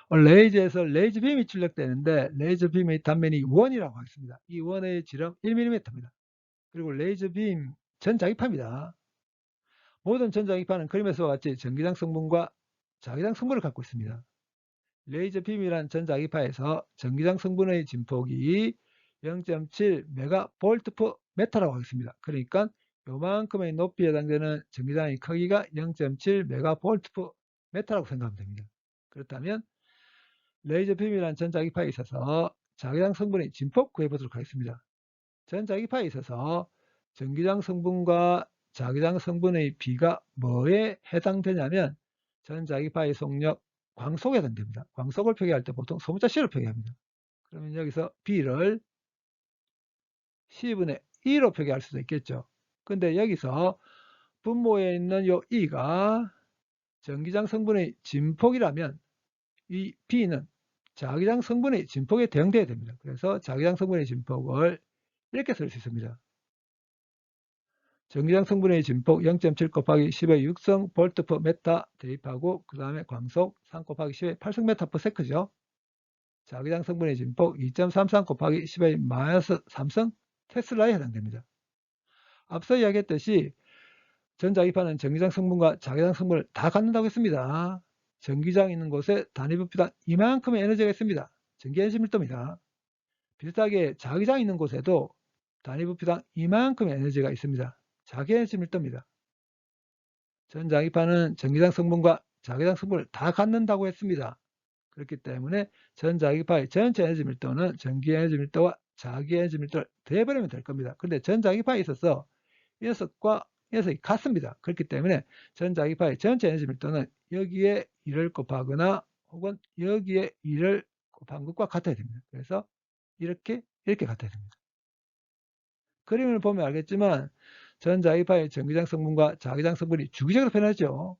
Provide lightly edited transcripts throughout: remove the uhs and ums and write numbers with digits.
레이저에서 레이저 빔이 출력되는데 레이저 빔의 단면이 원이라고 하겠습니다. 이 원의 지름 1mm입니다. 그리고 레이저 빔 전자기파입니다. 모든 전자기파는 그림에서와 같이 전기장 성분과 자기장 성분을 갖고 있습니다. 레이저 빔이란 전자기파에서 전기장 성분의 진폭이 0.7 메가볼트/메타라고 하겠습니다. 그러니까 요만큼의 높이에 해당되는 전기장의 크기가 0.7 메가볼트/메타라고 생각하면 됩니다. 그렇다면 레이저 빔이란 전자기파에 있어서 자기장 성분의 진폭 구해보도록 하겠습니다. 전자기파에 있어서 전기장 성분과 자기장 성분의 비가 뭐에 해당되냐면 전자기파의 속력 광속에 해당됩니다. 광속을 표기할 때 보통 소문자 C로 표기합니다. 그러면 여기서 B를 C분의 E로 표기할 수도 있겠죠. 근데 여기서 분모에 있는 요 E가 전기장 성분의 진폭이라면 이 B는 자기장 성분의 진폭에 대응돼야 됩니다. 그래서 자기장 성분의 진폭을 이렇게 쓸 수 있습니다. 전기장 성분의 진폭 0.7 곱하기 10의 6성 볼트 퍼 메타 대입하고 그 다음에 광속 3 곱하기 10의 8성 메타 퍼 세크죠. 자기장 성분의 진폭 2.33 곱하기 10의 마이너스 3성 테슬라에 해당됩니다. 앞서 이야기했듯이 전자기파는 전기장 성분과 자기장 성분을 다 갖는다고 했습니다. 전기장 있는 곳에 단위 부피당 이만큼의 에너지가 있습니다. 전기 에너지 밀도입니다. 비슷하게 자기장 있는 곳에도 단위 부피당 이만큼의 에너지가 있습니다. 자기 에너지 밀도입니다. 전자기파는 전기장 성분과 자기장 성분을 다 갖는다고 했습니다. 그렇기 때문에 전자기파의 전체 에너지 밀도는 전기 에너지 밀도와 자기 에너지 밀도를 더해버리면 될 겁니다. 근데 전자기파에 있어서 이 녀석과 이 녀석이 같습니다. 그렇기 때문에 전자기파의 전체 에너지 밀도는 여기에 1을 곱하거나 혹은 여기에 1을 곱한 것과 같아야 됩니다. 그래서 이렇게 같아야 됩니다. 그림을 보면 알겠지만 전자기파의 전기장 성분과 자기장 성분이 주기적으로 변하죠.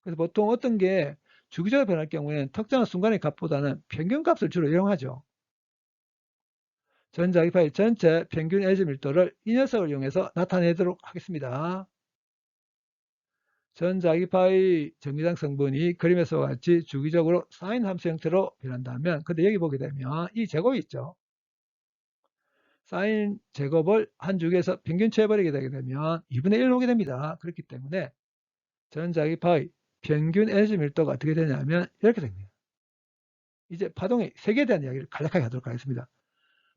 그래서 보통 어떤 게 주기적으로 변할 경우에는 특정한 순간의 값보다는 평균값을 주로 이용하죠. 전자기파의 전체 평균 에너지 밀도를 이 녀석을 이용해서 나타내도록 하겠습니다. 전자기파의 전기장 성분이 그림에서와 같이 주기적으로 사인 함수 형태로 변한다면, 근데 여기 보게 되면 이 제곱이 있죠. 사인 제곱을 한 주기에서 평균치해버리게 되게 되면 2분의 1 오게 됩니다. 그렇기 때문에 전자기파의 평균 에너지 밀도가 어떻게 되냐면 이렇게 됩니다. 이제 파동의 세계에 대한 이야기를 간략하게 하도록 하겠습니다.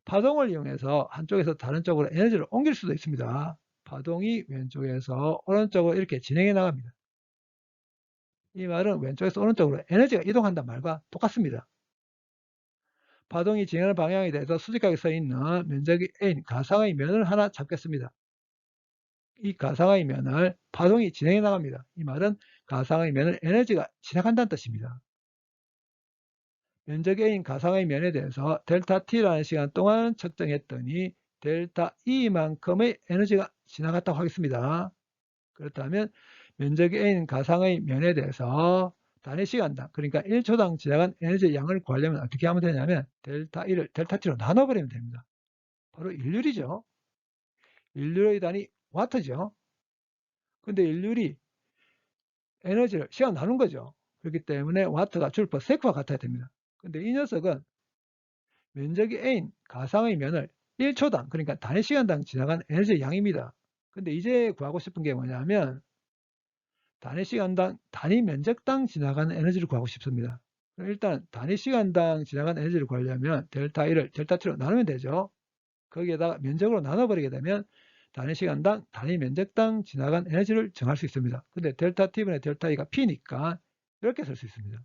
파동을 이용해서 한쪽에서 다른 쪽으로 에너지를 옮길 수도 있습니다. 파동이 왼쪽에서 오른쪽으로 이렇게 진행해 나갑니다. 이 말은 왼쪽에서 오른쪽으로 에너지가 이동한다는 말과 똑같습니다. 파동이 진행하는 방향에 대해서 수직하게 서 있는 면적이 A인 가상의 면을 하나 잡겠습니다. 이 가상의 면을 파동이 진행해 나갑니다. 이 말은 가상의 면을 에너지가 지나간다는 뜻입니다. 면적 A인 가상의 면에 대해서 델타 T라는 시간 동안 측정했더니 델타 E만큼의 에너지가 지나갔다고 하겠습니다. 그렇다면 면적 A인 가상의 면에 대해서 단위 시간당, 그러니까 1초당 지나간 에너지의 양을 구하려면 어떻게 하면 되냐면 델타 E를 델타 T로 나눠버리면 됩니다. 바로 일률이죠. 일률의 단위 와트죠. 근데 일률이 에너지를 시간 나눈 거죠. 그렇기 때문에 와트가 줄 퍼 세크와 같아야 됩니다. 근데 이 녀석은 면적이 A인 가상의 면을 1초당, 그러니까 단위 시간당 지나간 에너지의 양입니다. 근데 이제 구하고 싶은 게 뭐냐면 단위 시간당, 단위 면적당 지나가는 에너지를 구하고 싶습니다. 일단 단위 시간당 지나간 에너지를 구하려면 델타 E를 델타 T로 나누면 되죠. 거기에다가 면적으로 나눠버리게 되면 단위 시간당, 단위 면적당 지나간 에너지를 정할 수 있습니다. 근데 델타 T분의 델타 E가 P니까 이렇게 쓸 수 있습니다.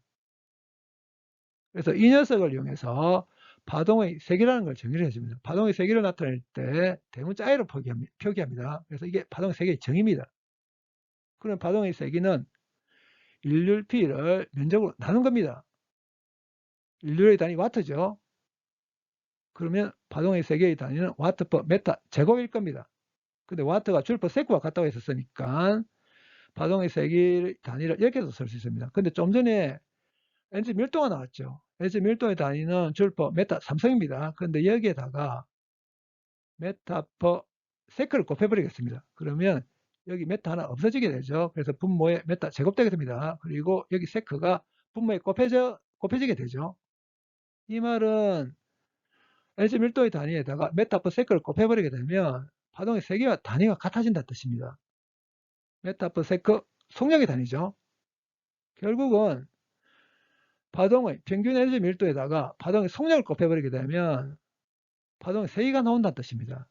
그래서 이 녀석을 이용해서 파동의 세기라는 걸 정의를 해줍니다. 파동의 세기를 나타낼 때 대문자 I로 표기합니다. 그래서 이게 파동의 세기의 정의입니다. 그럼 파동의 세기는 일률 P를 면적으로 나눈 겁니다. 일률의 단위 와트죠. 그러면 파동의 세기의 단위는 와트 퍼 메타 제곱일 겁니다. 근데 와트가 줄 퍼 세크와 같다고 했었으니까 파동의 세기 단위를 이렇게도 쓸 수 있습니다. 근데 좀 전에 에너지 밀도가 나왔죠. 에너지 밀도의 단위는 줄 퍼 메타 3성입니다. 그런데 여기에다가 메타 퍼 세크를 곱해버리겠습니다. 그러면 여기 메타 하나 없어지게 되죠. 그래서 분모에 메타 제곱되게 됩니다. 그리고 여기 세크가 분모에 곱해져 곱해지게 되죠. 이 말은 에너지 밀도의 단위에다가 메타퍼세크를 곱해버리게 되면 파동의 세기와 단위가 같아진다는 뜻입니다. 메타퍼세크 속력의 단위죠. 결국은 파동의 평균 에너지 밀도에다가 파동의 속력을 곱해버리게 되면 파동의 세기가 나온다는 뜻입니다.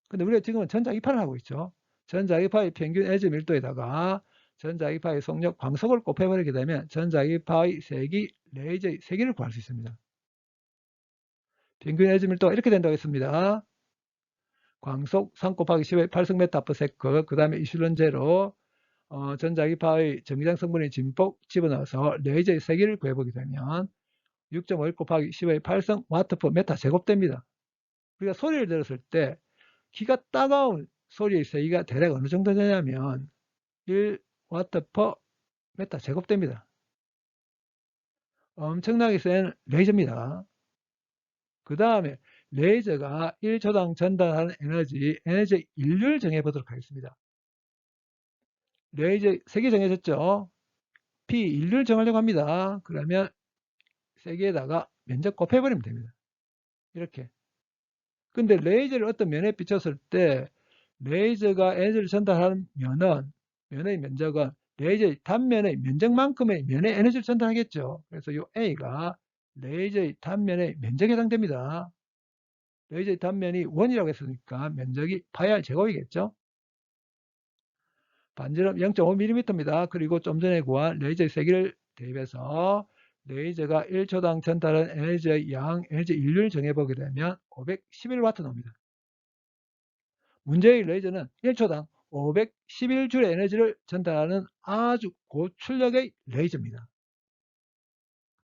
근데 우리가 지금은 전자기파를 하고 있죠. 전자기파의 평균 에너지 밀도에다가 전자기파의 속력, 광속을 곱해버리게 되면 전자기파의 세기, 레이저의 세기를 구할 수 있습니다. 평균 에너지 밀도가 이렇게 된다고 했습니다. 광속 3 곱하기 10의 8승 메타/세크, 그 다음에 이슐론제로 전자기파의 전기장 성분의 진폭 집어넣어서 레이저의 세기를 구해보게 되면 6.5 곱하기 10의 8승 와트/메타 제곱됩니다. 우리가 소리를 들었을 때 귀가 따가운 소리의 세기가 대략 어느 정도 되냐면 1와트/메타 제곱됩니다. 엄청나게 센 레이저입니다. 그 다음에 레이저가 1초당 전달하는 에너지의 일률 정해보도록 하겠습니다. 레이저 세개 정해졌죠? P 일률 정하려고 합니다. 그러면 세개에다가 면적 곱해버리면 됩니다. 이렇게. 근데 레이저를 어떤 면에 비쳤을 때 레이저가 에너지를 전달하는 면의 면적은 레이저의 단면의 면적만큼의 면의 에너지를 전달하겠죠. 그래서 이 A가 레이저의 단면의 면적에 해당됩니다. 레이저의 단면이 1이라고 했으니까 면적이 파이r 제곱이겠죠. 반지름 0.5mm입니다. 그리고 좀 전에 구한 레이저의 세기를 대입해서 레이저가 1초당 전달하는 에너지의 양, 에너지 일률 정해보게 되면 511W 나옵니다. 문제의 레이저는 1초당 511J의 에너지를 전달하는 아주 고출력의 레이저입니다.